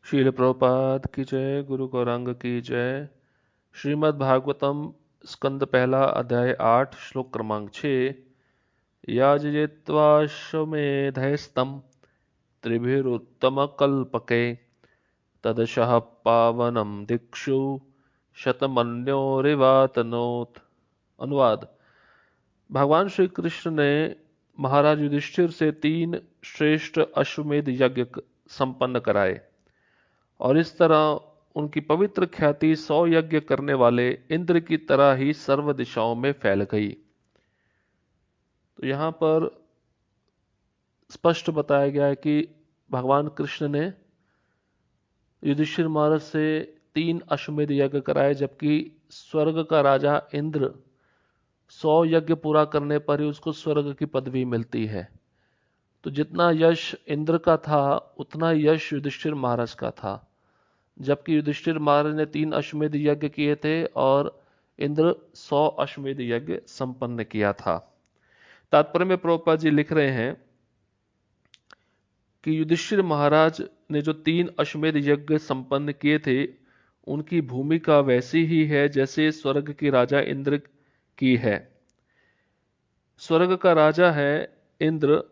शील प्रभुपाद की जय। गुरु गौरांग की जय। श्रीमद् भागवतम स्कंद पहला अध्याय 8 श्लोक क्रमांक 6। याजयित्वाश्वमेधैस्तं त्रिभिरुत्तमकल्पके तदशः पावनं दिक्षु शतमन्योरिवातनोत। अनुवाद। भगवान श्री कृष्ण ने महाराज युधिष्ठिर से 3 श्रेष्ठ अश्वमेध यज्ञ संपन्न कराए और इस तरह उनकी पवित्र ख्याति 100 यज्ञ करने वाले इंद्र की तरह ही सर्व दिशाओं में फैल गई। तो यहां पर स्पष्ट बताया गया है कि भगवान कृष्ण ने युधिष्ठिर महाराज से 3 अश्वमेध यज्ञ कराए, जबकि स्वर्ग का राजा इंद्र 100 यज्ञ पूरा करने पर ही उसको स्वर्ग की पदवी मिलती है। तो जितना यश इंद्र का था उतना यश युधिष्ठिर महाराज का था, जबकि युधिष्ठिर महाराज ने 3 अश्वमेध यज्ञ किए थे और इंद्र 100 अश्वमेध यज्ञ संपन्न किया था। तात्पर्य में प्रभुपाद जी लिख रहे हैं कि युधिष्ठिर महाराज ने जो 3 अश्वमेध यज्ञ संपन्न किए थे उनकी भूमिका वैसी ही है जैसे स्वर्ग की राजा इंद्र की है। स्वर्ग का राजा है इंद्र,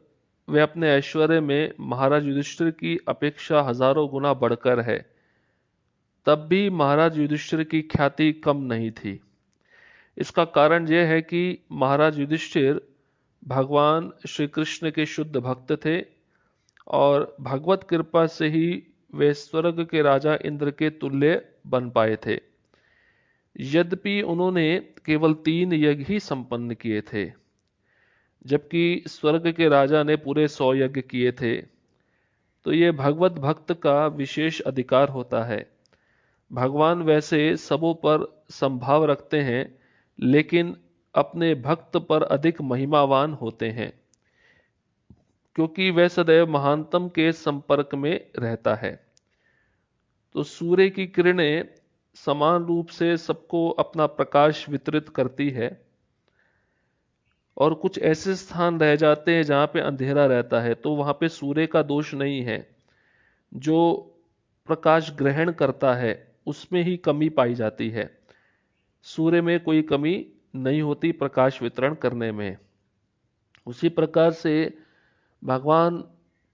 वह अपने ऐश्वर्य में महाराज युधिष्ठिर की अपेक्षा हजारों गुना बढ़कर है। तब भी महाराज युधिष्ठिर की ख्याति कम नहीं थी। इसका कारण यह है कि महाराज युधिष्ठिर भगवान श्री कृष्ण के शुद्ध भक्त थे और भगवत कृपा से ही वे स्वर्ग के राजा इंद्र के तुल्य बन पाए थे। यद्यपि उन्होंने केवल 3 यज्ञ ही संपन्न किए थे, जबकि स्वर्ग के राजा ने पूरे 100 यज्ञ किए थे। तो यह भगवत भक्त का विशेष अधिकार होता है। भगवान वैसे सबों पर संभाव रखते हैं, लेकिन अपने भक्त पर अधिक महिमावान होते हैं, क्योंकि वह सदैव महानतम के संपर्क में रहता है। तो सूर्य की किरणें समान रूप से सबको अपना प्रकाश वितरित करती है और कुछ ऐसे स्थान रह जाते हैं जहां पे अंधेरा रहता है, तो वहां पे सूर्य का दोष नहीं है। जो प्रकाश ग्रहण करता है उसमें ही कमी पाई जाती है। सूर्य में कोई कमी नहीं होती प्रकाश वितरण करने में। उसी प्रकार से भगवान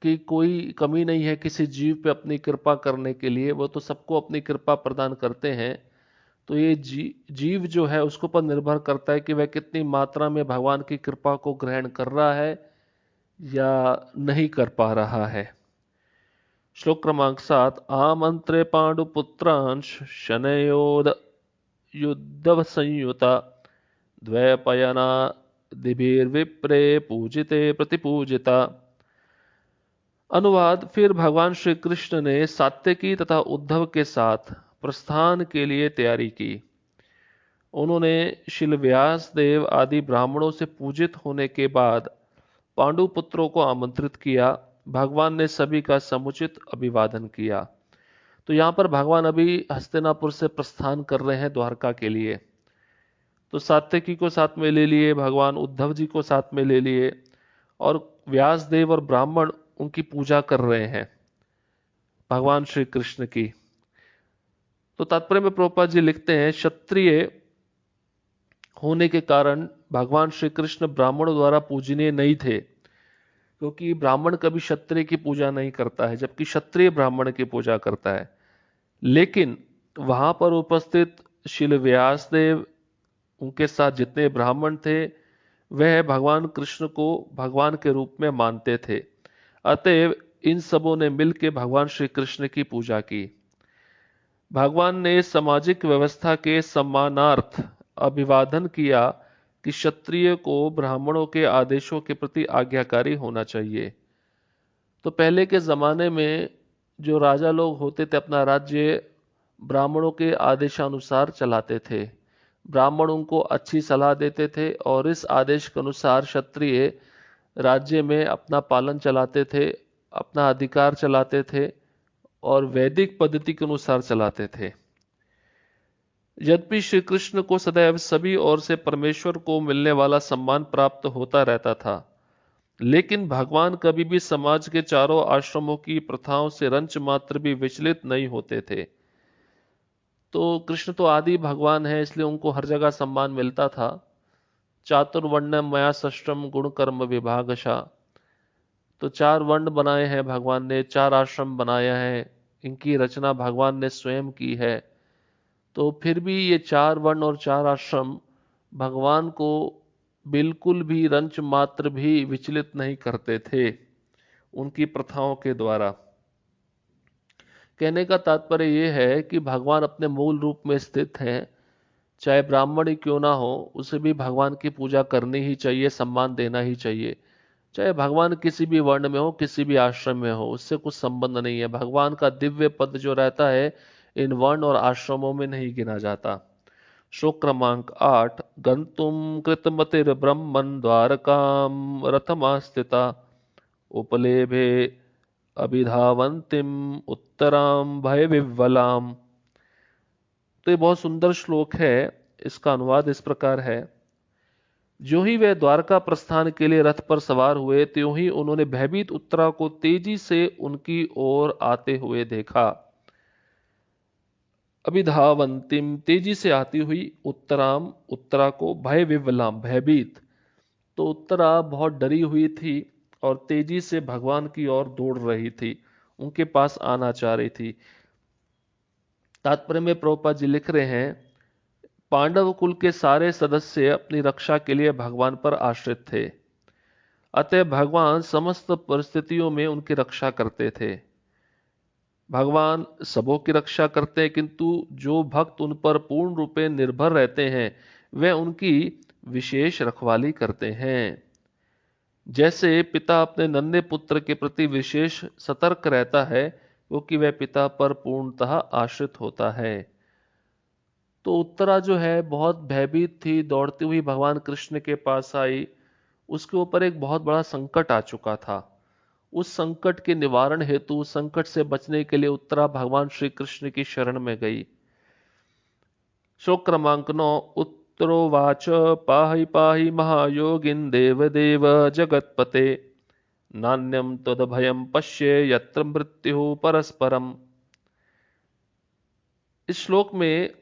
की कोई कमी नहीं है किसी जीव पे अपनी कृपा करने के लिए। वो तो सबको अपनी कृपा प्रदान करते हैं। तो ये जीव जो है उसके ऊपर निर्भर करता है कि वह कितनी मात्रा में भगवान की कृपा को ग्रहण कर रहा है या नहीं कर पा रहा है। श्लोक क्रमांक 7। आमंत्रे पांडुपुत्रांश शनयोद युद्धव संयुता द्वैपयना दिभिर्विप्रे पूजिते प्रतिपूजिता। अनुवाद। फिर भगवान श्री कृष्ण ने सात्यकी तथा उद्धव के साथ प्रस्थान के लिए तैयारी की। उन्होंने श्रील व्यास देव आदि ब्राह्मणों से पूजित होने के बाद पांडु पुत्रों को आमंत्रित किया। भगवान ने सभी का समुचित अभिवादन किया। तो यहां पर भगवान अभी हस्तिनापुर से प्रस्थान कर रहे हैं द्वारका के लिए। तो सात्यकी को साथ में ले लिए, भगवान उद्धव जी को साथ में ले लिए और व्यास देव और ब्राह्मण उनकी पूजा कर रहे हैं भगवान श्री कृष्ण की। तो तात्पर्य में प्रभुपाद जी लिखते हैं, क्षत्रिय होने के कारण भगवान श्री कृष्ण ब्राह्मणों द्वारा पूजनीय नहीं थे, क्योंकि ब्राह्मण कभी क्षत्रिय की पूजा नहीं करता है, जबकि क्षत्रिय ब्राह्मण की पूजा करता है। लेकिन वहां पर उपस्थित श्रील व्यासदेव, उनके साथ जितने ब्राह्मण थे, वह भगवान कृष्ण को भगवान के रूप में मानते थे। अतएव इन सबों ने मिलकर भगवान श्री कृष्ण की पूजा की। भगवान ने सामाजिक व्यवस्था के सम्मानार्थ अभिवादन किया कि क्षत्रिय को ब्राह्मणों के आदेशों के प्रति आज्ञाकारी होना चाहिए। तो पहले के जमाने में जो राजा लोग होते थे अपना राज्य ब्राह्मणों के आदेशानुसार चलाते थे। ब्राह्मण उनको अच्छी सलाह देते थे और इस आदेश के अनुसार क्षत्रिय राज्य में अपना पालन चलाते थे, अपना अधिकार चलाते थे और वैदिक पद्धति के अनुसार चलाते थे। यद्यपि श्री कृष्ण को सदैव सभी ओर से परमेश्वर को मिलने वाला सम्मान प्राप्त होता रहता था, लेकिन भगवान कभी भी समाज के चारों आश्रमों की प्रथाओं से रंच मात्र भी विचलित नहीं होते थे। तो कृष्ण तो आदि भगवान है, इसलिए उनको हर जगह सम्मान मिलता था। चातुर्वर्ण मया सृष्टम गुण कर्म विभागशा। तो चार वर्ण बनाए हैं भगवान ने, चार आश्रम बनाया है, इनकी रचना भगवान ने स्वयं की है। तो फिर भी ये चार वर्ण और चार आश्रम भगवान को बिल्कुल भी रंच मात्र भी विचलित नहीं करते थे उनकी प्रथाओं के द्वारा। कहने का तात्पर्य यह है कि भगवान अपने मूल रूप में स्थित हैं। चाहे ब्राह्मण ही क्यों ना हो, उसे भी भगवान की पूजा करनी ही चाहिए, सम्मान देना ही चाहिए। चाहे भगवान किसी भी वर्ण में हो, किसी भी आश्रम में हो, उससे कुछ संबंध नहीं है। भगवान का दिव्य पद जो रहता है इन वर्ण और आश्रमों में नहीं गिना जाता। श्लोक क्रमांक 8। गंतुम कृतमतिर्ब्रह्मन् द्वारकाम रथमास्थिता उपलेभे अभिधावंतिम उत्तराम भय विह्वलाम। तो ये बहुत सुंदर श्लोक है। इसका अनुवाद इस प्रकार है। ज्यों ही वे द्वारका प्रस्थान के लिए रथ पर सवार हुए, त्यों ही उन्होंने भयभीत उत्तरा को तेजी से उनकी ओर आते हुए देखा। अभिधावंतिम तेजी से आती हुई, उत्तराम उत्तरा को, भय विह्वलाम भयभीत। तो उत्तरा बहुत डरी हुई थी और तेजी से भगवान की ओर दौड़ रही थी, उनके पास आना चाह रही थी। तात्पर्य में प्रभुपाद जी लिख रहे हैं, पांडव कुल के सारे सदस्य अपनी रक्षा के लिए भगवान पर आश्रित थे, अतः भगवान समस्त परिस्थितियों में उनकी रक्षा करते थे। भगवान सबों की रक्षा करते हैं, किंतु जो भक्त उन पर पूर्ण रूपे निर्भर रहते हैं वे उनकी विशेष रखवाली करते हैं। जैसे पिता अपने नन्हे पुत्र के प्रति विशेष सतर्क रहता है, क्योंकि वह पिता पर पूर्णतः आश्रित होता है। तो उत्तरा जो है बहुत भयभीत थी, दौड़ती हुई भगवान कृष्ण के पास आई। उसके ऊपर एक बहुत बड़ा संकट आ चुका था। उस संकट के निवारण हेतु, संकट से बचने के लिए उत्तरा भगवान श्री कृष्ण की शरण में गई। श्लोक क्रमांक 9। उत्तरोवाच पाहि पाहि महायोगिन देवदेव जगत्पते नान्यम तदभयम पश्ये यत्र मृत्यु परस्परम। इस श्लोक में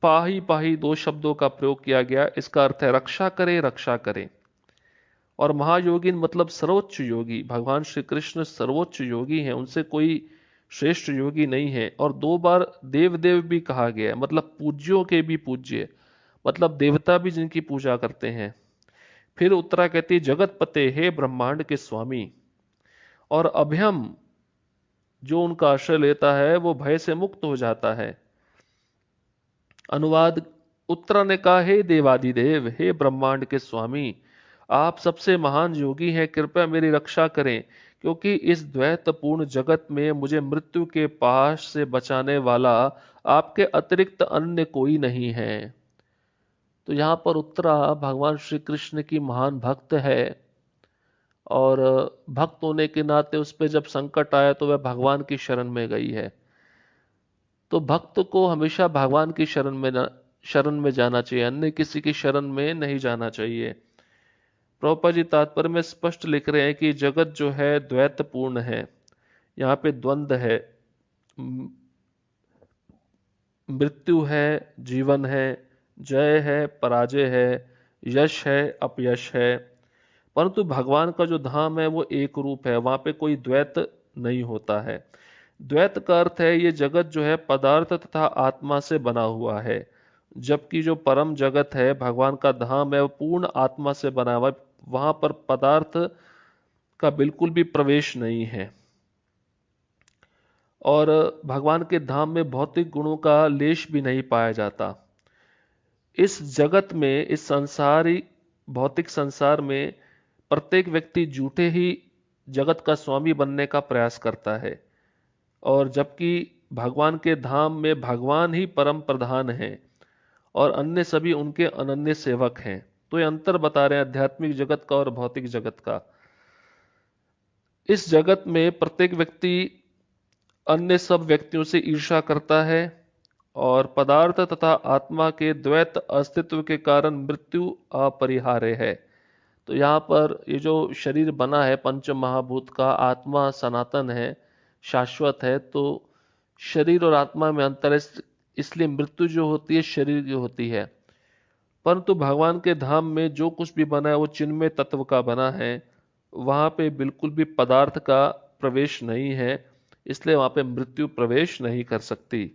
पाहि पाहि दो शब्दों का प्रयोग किया गया। इसका अर्थ है रक्षा करे, रक्षा करे। और महायोगिन मतलब सर्वोच्च योगी। भगवान श्री कृष्ण सर्वोच्च योगी हैं, उनसे कोई श्रेष्ठ योगी नहीं है। और दो बार देव देव भी कहा गया है, मतलब पूज्यों के भी पूज्य, मतलब देवता भी जिनकी पूजा करते हैं। फिर उत्तरा कहती जगत पते, हे ब्रह्मांड के स्वामी। और अभयम जो उनका आश्रय लेता है वो भय से मुक्त हो जाता है। अनुवाद, उत्तरा ने कहा, हे देवादिदेव, हे ब्रह्मांड के स्वामी, आप सबसे महान योगी हैं, कृपया मेरी रक्षा करें, क्योंकि इस द्वैतपूर्ण जगत में मुझे मृत्यु के पाश से बचाने वाला आपके अतिरिक्त अन्य कोई नहीं है। तो यहां पर उत्तरा भगवान श्री कृष्ण की महान भक्त है, और भक्त होने के नाते उस पर जब संकट आया तो वह भगवान की शरण में गई है। तो भक्त को हमेशा भगवान की शरण में जाना चाहिए, अन्य किसी की शरण में नहीं जाना चाहिए। प्रभुपाद जी तात्पर्य में स्पष्ट लिख रहे हैं कि जगत जो है द्वैतपूर्ण है, यहाँ पे द्वंद्व है, मृत्यु है, जीवन है, जय है, पराजय है, यश है, अपयश है। परंतु भगवान का जो धाम है वो एक रूप है, वहां पे कोई द्वैत नहीं होता है। द्वैत का अर्थ है ये जगत जो है पदार्थ तथा आत्मा से बना हुआ है, जबकि जो परम जगत है, भगवान का धाम है, वो पूर्ण आत्मा से बना हुआ है। वहां पर पदार्थ का बिल्कुल भी प्रवेश नहीं है, और भगवान के धाम में भौतिक गुणों का लेश भी नहीं पाया जाता। इस जगत में, इस संसारी भौतिक संसार में प्रत्येक व्यक्ति झूठे ही जगत का स्वामी बनने का प्रयास करता है, और जबकि भगवान के धाम में भगवान ही परम प्रधान हैं और अन्य सभी उनके अनन्य सेवक हैं। तो ये अंतर बता रहे हैं आध्यात्मिक जगत का और भौतिक जगत का। इस जगत में प्रत्येक व्यक्ति अन्य सब व्यक्तियों से ईर्ष्या करता है, और पदार्थ तथा आत्मा के द्वैत अस्तित्व के कारण मृत्यु अपरिहार्य है। तो यहाँ पर ये जो शरीर बना है पंच महाभूत का, आत्मा सनातन है, शाश्वत है, तो शरीर और आत्मा में अंतर है, इसलिए मृत्यु जो होती है शरीर की होती है। परंतु भगवान के धाम में जो कुछ भी बना है वो चिन्मय तत्व का बना है, वहां पे बिल्कुल भी पदार्थ का प्रवेश नहीं है, इसलिए वहां पे मृत्यु प्रवेश नहीं कर सकती।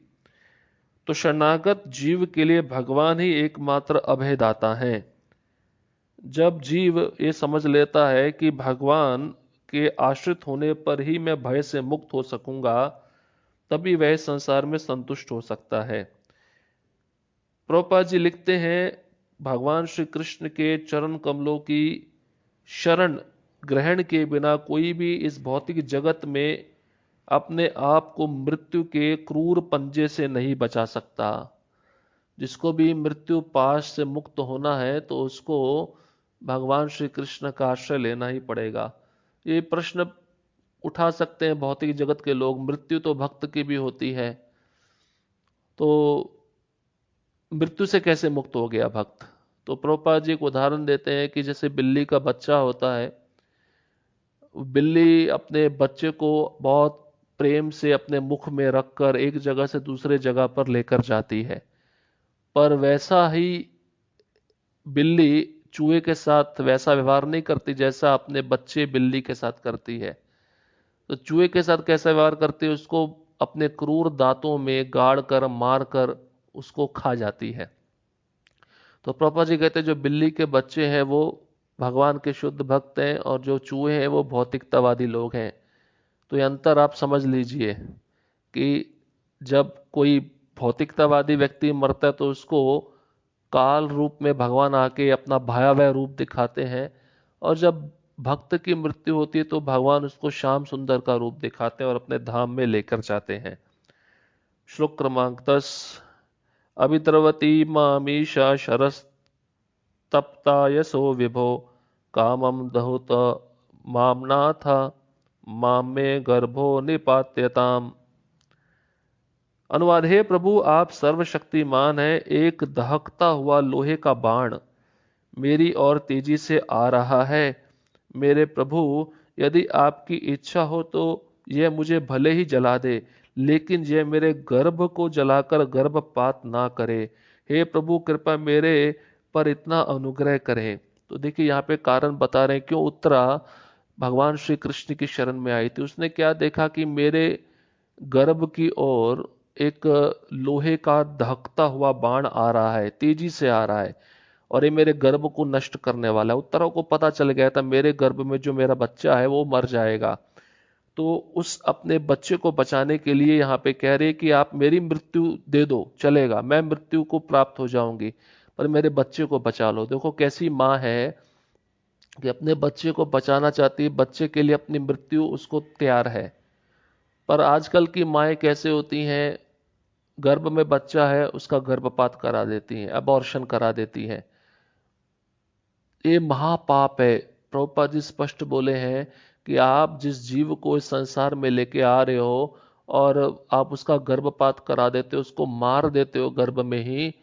तो शरणागत जीव के लिए भगवान ही एकमात्र अभयदाता हैं। जब जीव ये समझ लेता है कि भगवान के आश्रित होने पर ही मैं भय से मुक्त हो सकूंगा, तभी वह संसार में संतुष्ट हो सकता है। प्रभुपाद जी लिखते हैं, भगवान श्री कृष्ण के चरण कमलों की शरण ग्रहण के बिना कोई भी इस भौतिक जगत में अपने आप को मृत्यु के क्रूर पंजे से नहीं बचा सकता। जिसको भी मृत्यु पाश से मुक्त होना है तो उसको भगवान श्री कृष्ण का आश्रय लेना ही पड़ेगा। ये प्रश्न उठा सकते हैं भौतिक जगत के लोग, मृत्यु तो भक्त की भी होती है, तो मृत्यु से कैसे मुक्त हो गया भक्त? तो प्रभुपाद जी एक उदाहरण देते हैं कि जैसे बिल्ली का बच्चा होता है, बिल्ली अपने बच्चे को बहुत प्रेम से अपने मुख में रखकर एक जगह से दूसरे जगह पर लेकर जाती है, पर वैसा ही बिल्ली चूहे के साथ वैसा व्यवहार नहीं करती जैसा अपने बच्चे बिल्ली के साथ करती है। तो चूहे के साथ कैसा व्यवहार करती है, उसको अपने क्रूर दांतों में गाड़ कर मार कर उसको खा जाती है। तो प्रभुपाद जी कहते हैं जो बिल्ली के बच्चे हैं वो भगवान के शुद्ध भक्त हैं, और जो चूहे हैं वो भौतिकतावादी लोग हैं। तो ये अंतर आप समझ लीजिए कि जब कोई भौतिकतावादी व्यक्ति मरता है तो उसको काल रूप में भगवान आके अपना भयावह रूप दिखाते हैं, और जब भक्त की मृत्यु होती है तो भगवान उसको श्याम सुंदर का रूप दिखाते हैं और अपने धाम में लेकर जाते हैं। श्लोक क्रमांक 10। अभिद्रवती मामीशा शरस्तप्ता यशो विभो कामम दहुत मामनाथ माम में गर्भो निपात्यताम। अनुवाद, हे प्रभु आप सर्वशक्तिमान हैं, एक दहकता हुआ लोहे का बाण मेरी ओर तेजी से आ रहा है। मेरे प्रभु, यदि आपकी इच्छा हो तो यह मुझे भले ही जला दे, लेकिन यह मेरे गर्भ को जलाकर गर्भपात ना करे। हे प्रभु कृपया मेरे पर इतना अनुग्रह करें। तो देखिए यहाँ पे कारण बता रहे हैं क्यों उत्तरा भगवान श्री कृष्ण की शरण में आई थी। उसने क्या देखा कि मेरे गर्भ की ओर एक लोहे का दहकता हुआ बाण आ रहा है, तेजी से आ रहा है, और ये मेरे गर्भ को नष्ट करने वाला है। उत्तरा को पता चल गया था मेरे गर्भ में जो मेरा बच्चा है वो मर जाएगा। तो उस अपने बच्चे को बचाने के लिए यहाँ पे कह रहे कि आप मेरी मृत्यु दे दो, चलेगा, मैं मृत्यु को प्राप्त हो जाऊंगी, पर मेरे बच्चे को बचा लो। देखो कैसी माँ है कि अपने बच्चे को बचाना चाहती है, बच्चे के लिए अपनी मृत्यु उसको तैयार है। पर आजकल की माएँ कैसे होती हैं, गर्भ में बच्चा है उसका गर्भपात करा देती हैं, अबॉर्शन करा देती हैं। ये महापाप है। प्रभुपाद जी स्पष्ट बोले हैं कि आप जिस जीव को इस संसार में लेके आ रहे हो और आप उसका गर्भपात करा देते हो, उसको मार देते हो गर्भ में ही,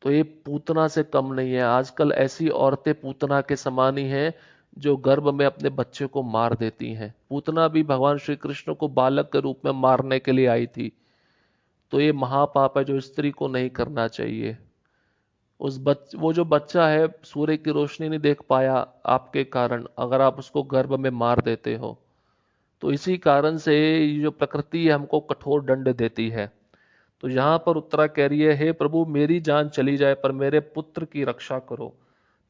तो ये पूतना से कम नहीं है। आजकल ऐसी औरतें पूतना के समान ही हैं जो गर्भ में अपने बच्चे को मार देती हैं। पूतना भी भगवान श्री कृष्ण को बालक के रूप में मारने के लिए आई थी। तो ये महापाप है जो स्त्री को नहीं करना चाहिए। वो जो बच्चा है सूर्य की रोशनी नहीं देख पाया आपके कारण, अगर आप उसको गर्भ में मार देते हो, तो इसी कारण से ये जो प्रकृति है हमको कठोर दंड देती है। तो यहां पर उत्तरा कह रही है, हे प्रभु मेरी जान चली जाए पर मेरे पुत्र की रक्षा करो।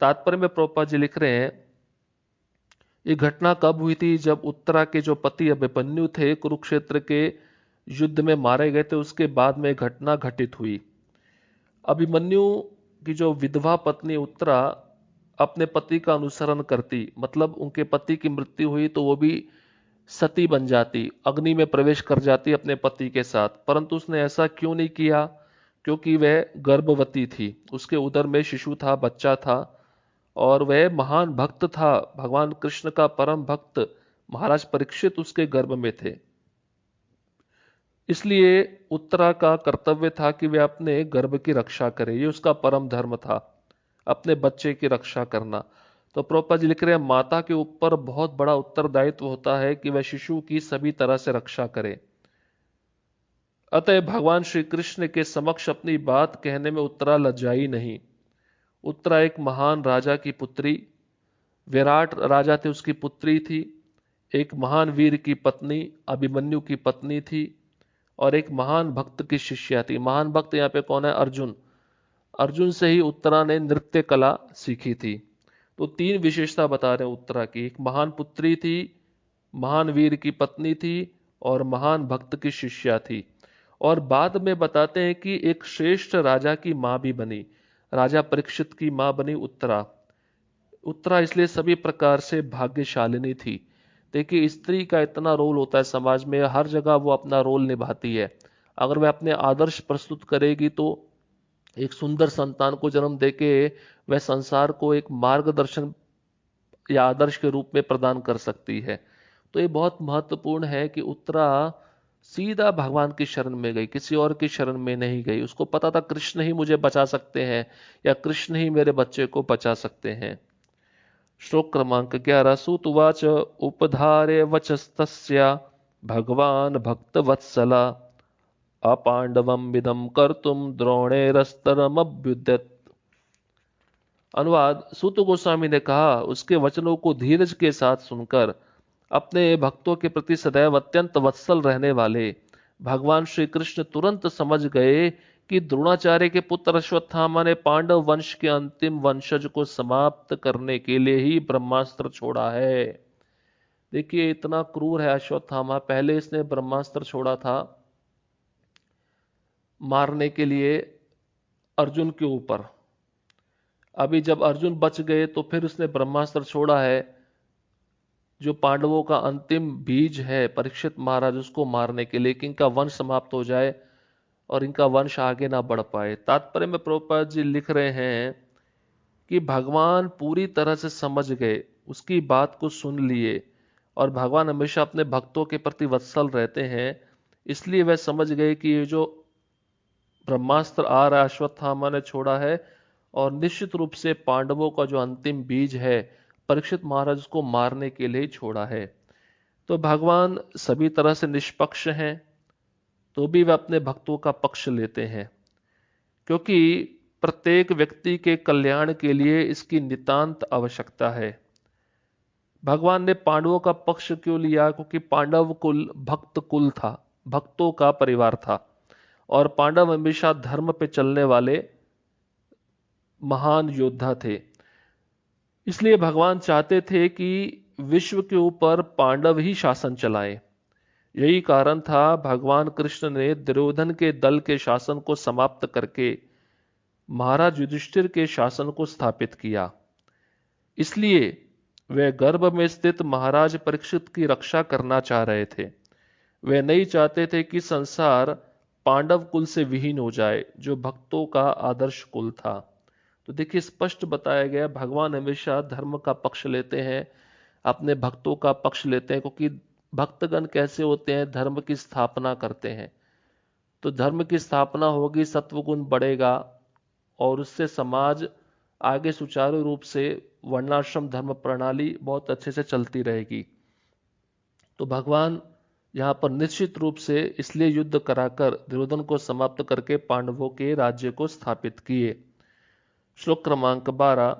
तात्पर्य में प्रभुपाद जी लिख रहे हैं, ये घटना कब हुई थी? जब उत्तरा के जो पति अभिमन्यु थे कुरुक्षेत्र के युद्ध में मारे गए थे, उसके बाद में घटना घटित हुई। अभिमन्यु की जो विधवा पत्नी उत्तरा अपने पति का अनुसरण करती, मतलब उनके पति की मृत्यु हुई तो वो भी सती बन जाती, अग्नि में प्रवेश कर जाती अपने पति के साथ। परंतु उसने ऐसा क्यों नहीं किया? क्योंकि वह गर्भवती थी, उसके उदर में शिशु था, बच्चा था, और वह महान भक्त था, भगवान कृष्ण का परम भक्त महाराज परीक्षित उसके गर्भ में थे। इसलिए उत्तरा का कर्तव्य था कि वह अपने गर्भ की रक्षा करे, ये उसका परम धर्म था, अपने बच्चे की रक्षा करना। तो प्रभुपाद जी लिख रहे हैं, माता के ऊपर बहुत बड़ा उत्तरदायित्व होता है कि वह शिशु की सभी तरह से रक्षा करे। अतः भगवान श्री कृष्ण के समक्ष अपनी बात कहने में उत्तरा लज्जाई नहीं। उत्तरा एक महान राजा की पुत्री, विराट राजा थे उसकी पुत्री थी, एक महान वीर की पत्नी अभिमन्यु की पत्नी थी, और एक महान भक्त की शिष्या थी। महान भक्त यहाँ पे कौन है? अर्जुन। अर्जुन से ही उत्तरा ने नृत्य कला सीखी थी। तो तीन विशेषता बता रहे हैं उत्तरा की। एक महान पुत्री थी, महान वीर की पत्नी थी, और महान भक्त की शिष्या थी। और बाद में बताते हैं कि एक श्रेष्ठ राजा की मां भी बनी, राजा परीक्षित की मां बनी उत्तरा। उत्तरा इसलिए सभी प्रकार से भाग्यशालिनी थी। देखिए, स्त्री का इतना रोल होता है समाज में, हर जगह वो अपना रोल निभाती है। अगर वह अपने आदर्श प्रस्तुत करेगी तो एक सुंदर संतान को जन्म देके वह संसार को एक मार्गदर्शन या आदर्श के रूप में प्रदान कर सकती है। तो ये बहुत महत्वपूर्ण है कि उत्तरा सीधा भगवान की शरण में गई, किसी और की शरण में नहीं गई। उसको पता था कृष्ण ही मुझे बचा सकते हैं, या कृष्ण ही मेरे बच्चे को बचा सकते हैं। श्लोक क्रमांक 11। सुतुवाच उपधारे वचस्तस्या भगवान भक्तवत्सला अपांडवम विदम कर्तुम द्रोणेरस्तरमभ्युद्यत। अनुवाद। सूत गोस्वामी ने कहा, उसके वचनों को धीरज के साथ सुनकर अपने भक्तों के प्रति सदैव अत्यंत वत्सल रहने वाले भगवान श्री कृष्ण तुरंत समझ गए कि द्रोणाचार्य के पुत्र अश्वत्थामा ने पांडव वंश के अंतिम वंशज को समाप्त करने के लिए ही ब्रह्मास्त्र छोड़ा है। देखिए, इतना क्रूर है अश्वत्थामा। पहले इसने ब्रह्मास्त्र छोड़ा था मारने के लिए अर्जुन के ऊपर। अभी जब अर्जुन बच गए तो फिर उसने ब्रह्मास्त्र छोड़ा है, जो पांडवों का अंतिम बीज है परीक्षित महाराज, उसको मारने के लिए कि इनका वंश समाप्त हो जाए और इनका वंश आगे ना बढ़ पाए। तात्पर्य में प्रभुपाद जी लिख रहे हैं कि भगवान पूरी तरह से समझ गए, उसकी बात को सुन लिए, और भगवान हमेशा अपने भक्तों के प्रति वत्सल रहते हैं। इसलिए वह समझ गए कि ये जो ब्रह्मास्त्र आ रहा है अश्वत्थामा ने छोड़ा है, और निश्चित रूप से पांडवों का जो अंतिम बीज है परीक्षित महाराज को मारने के लिए छोड़ा है। तो भगवान सभी तरह से निष्पक्ष हैं, तो भी वे अपने भक्तों का पक्ष लेते हैं, क्योंकि प्रत्येक व्यक्ति के कल्याण के लिए इसकी नितांत आवश्यकता है। भगवान ने पांडवों का पक्ष क्यों लिया? क्योंकि पांडव कुल भक्त कुल था, भक्तों का परिवार था, और पांडव हमेशा धर्म पे चलने वाले महान योद्धा थे। इसलिए भगवान चाहते थे कि विश्व के ऊपर पांडव ही शासन चलाएं। यही कारण था भगवान कृष्ण ने दुर्योधन के दल के शासन को समाप्त करके महाराज युधिष्ठिर के शासन को स्थापित किया। इसलिए वे गर्भ में स्थित महाराज परीक्षित की रक्षा करना चाह रहे थे। वे नहीं चाहते थे कि संसार पांडव कुल से विहीन हो जाए, जो भक्तों का आदर्श कुल था। तो देखिए, स्पष्ट बताया गया, भगवान हमेशा धर्म का पक्ष लेते हैं, अपने भक्तों का पक्ष लेते हैं, क्योंकि भक्तगण कैसे होते हैं? धर्म की स्थापना करते हैं। तो धर्म की स्थापना होगी, सत्वगुण बढ़ेगा, और उससे समाज आगे सुचारू रूप से वर्णाश्रम धर्म प्रणाली बहुत अच्छे से चलती रहेगी। तो भगवान यहां पर निश्चित रूप से इसलिए युद्ध कराकर दुर्योधन को समाप्त करके पांडवों के राज्य को स्थापित किए। श्लोक क्रमांक 12।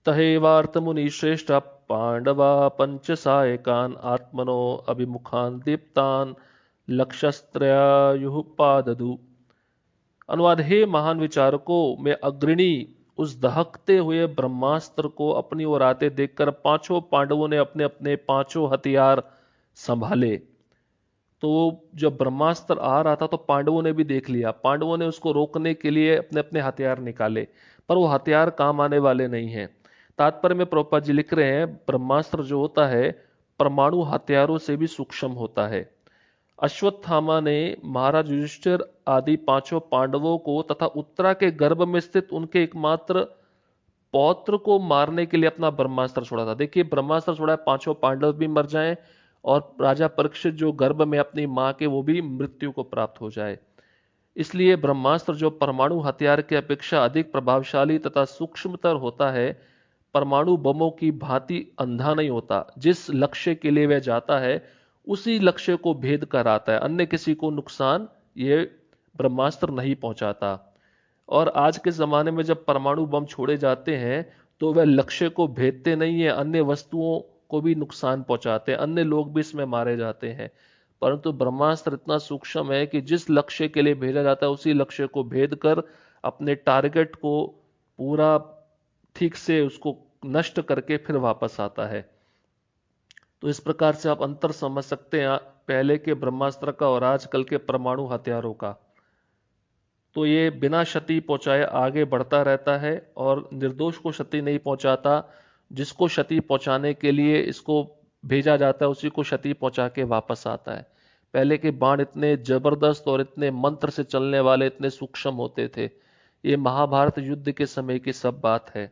तहेवार्थ मुनि श्रेष्ठ पांडवा पंच सायकान आत्मनो अभिमुखान दीप्तान लक्षस्त्रयायुः पाददु। अनुवाद। हे महान विचारकों, मैं अग्रणी उस दहकते हुए ब्रह्मास्त्र को अपनी ओर आते देखकर पांचों पांडवों ने अपने अपने पांचों हथियार संभाले। तो जब ब्रह्मास्त्र आ रहा था तो पांडवों ने भी देख लिया, पांडवों ने उसको रोकने के लिए अपने अपने हथियार निकाले, पर वो हथियार काम आने वाले नहीं हैं। तात्पर्य में प्रभुपाद जी लिख रहे हैं, ब्रह्मास्त्र जो होता है परमाणु हथियारों से भी सूक्ष्म होता है। अश्वत्थामा ने महाराज युधिष्ठिर आदि पांचों पांडवों को तथा उत्तरा के गर्भ में स्थित उनके एकमात्र पौत्र को मारने के लिए अपना ब्रह्मास्त्र छोड़ा था। देखिए, ब्रह्मास्त्र छोड़ा है, पांचों पांडव भी मर जाएं और राजा परीक्षित जो गर्भ में अपनी मां के, वो भी मृत्यु को प्राप्त हो जाए। इसलिए ब्रह्मास्त्र जो परमाणु हथियार की अपेक्षा अधिक प्रभावशाली तथा सूक्ष्मतर होता है, परमाणु बमों की भांति अंधा नहीं होता। जिस लक्ष्य के लिए वह जाता है उसी लक्ष्य को भेद कर आता है, अन्य किसी को नुकसान ये ब्रह्मास्त्र नहीं पहुंचाता। और आज के ज़माने में जब परमाणु बम छोड़े जाते हैं तो वह लक्ष्य को भेदते नहीं है, अन्य वस्तुओं को भी नुकसान पहुंचाते हैं, अन्य लोग भी इसमें मारे जाते हैं। परंतु ब्रह्मास्त्र इतना सूक्ष्म है कि जिस लक्ष्य के लिए भेजा जाता है उसी लक्ष्य को भेद कर अपने टारगेट को पूरा ठीक से उसको नष्ट करके फिर वापस आता है। तो इस प्रकार से आप अंतर समझ सकते हैं पहले के ब्रह्मास्त्र का और आजकल के परमाणु हथियारों का। तो ये बिना क्षति पहुंचाए आगे बढ़ता रहता है और निर्दोष को क्षति नहीं पहुंचाता। जिसको क्षति पहुंचाने के लिए इसको भेजा जाता है उसी को क्षति पहुंचा के वापस आता है। पहले के बाण इतने जबरदस्त और इतने मंत्र से चलने वाले, इतने सूक्ष्म होते थे। ये महाभारत युद्ध के समय की सब बात है।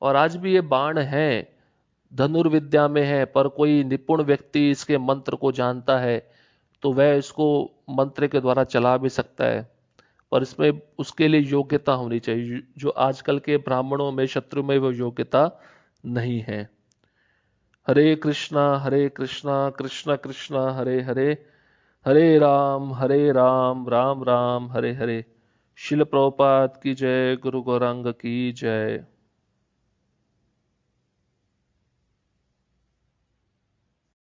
और आज भी ये बाण हैं, धनुर्विद्या में है, पर कोई निपुण व्यक्ति इसके मंत्र को जानता है तो वह इसको मंत्र के द्वारा चला भी सकता है। पर इसमें उसके लिए योग्यता होनी चाहिए, जो आजकल के ब्राह्मणों में, शत्रु में वो योग्यता नहीं है। हरे कृष्णा कृष्ण कृष्ण हरे हरे, हरे राम राम राम हरे हरे। शिल प्रभुपाद की जय, गुरु गौरांग की जय।